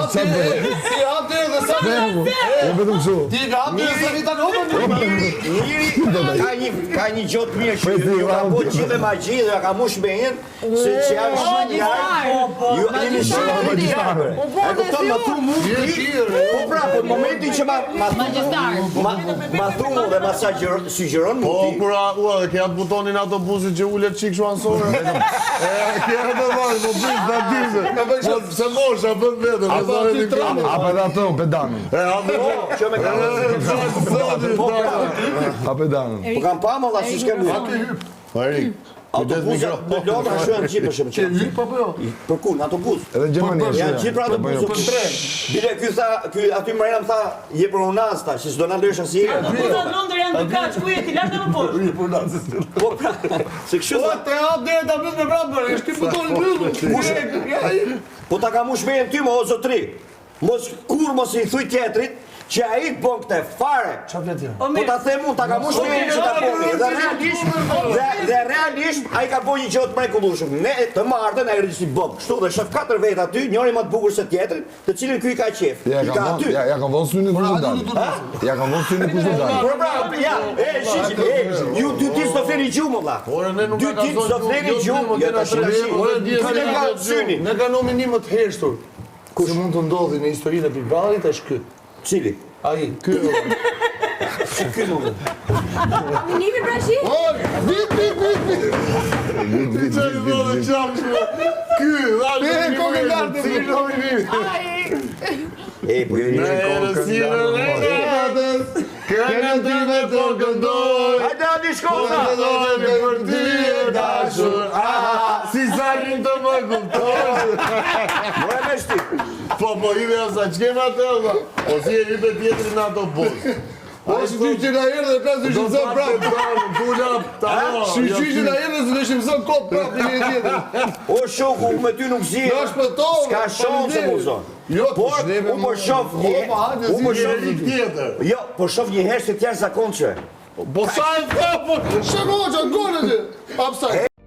hapë dhe sa vetëm kështu. Ti ka hapë dhe sa vita Ka një gjotë mirë që ju ka po gjithë me magji dhe ka mush me jenë se që janë shumë njarë ju jeni shumë njarë e këpëton ma thu mu po pra, po në momentin që ma thu mu dhe ma sugjeron mu Po, kura, dhe kja butonin autobusit që ullet qik shu ansore kja të vash, po bëjt dhe dizë se mosha bën vetën Ape dhe ato, pedanin. që me ka A pedanin. po kam pa më dha si shkem një Erik, autobuzat në lodra shuen gjithë për shumë që për ku, në autobuz Edhe në Gjermani. janë gjithë pra autobuzë për tren bile ky aty Marina më tha je për unaz ta që s'do na lësh asnjëherë Autobuzat në Londër janë dukaç, ku je ti lart apo poshtë? po pra se kështu Po te hapë dhe ta bëjmë me prapër, është ti butonin mbyllur. po ta ka mush me ty më o zotri mos kur mos i thuj tjetrit që ai bën këtë fare. Po ta them unë, ta ka mush me që ta bëni. Dhe realisht ai ka bënë një gjë të mrekullueshme. Ne të martën ai risi bëm. Kështu dhe shoh 4 vet aty, njëri më të bukur se tjetri, të cilin ky ka qef. Ja kanë vënë synin kush do dalë. Ja kanë vënë synin kush do dalë. Po bravo, ja, ju dy ditë do fleni gjumë valla. Dy ditë do fleni gjumë, ja tash. Ne kanë nominim më të heshtur. Kush mund të ndodhi në historinë e Big Brotherit është ky. Cili? Ai, ky. Ky nuk. Nominimi prashi? Vit. Ky, ne kokë lartë si nominim. E po jeni Këna ty me të këndoj hajde adi shkolla për ty e dashur si zarin të më kuptoj More me shti Po ime osa që kema të osa O si e hype tjetëri në ato bus Po si ty që na erdhe dhe plasë është mëson prapë. Si ty që na erdhe dhe është mëson kot prapë në një tjetër. O shoku, me ty nuk zi. Na shpëtove. S'ka shumë se muzon. Jo, por u po shoh një. U po shoh një tjetër. Jo, po shoh një herë të jashtëzakonshme. Po sa e po? Shëgoqa, gole që. Upside.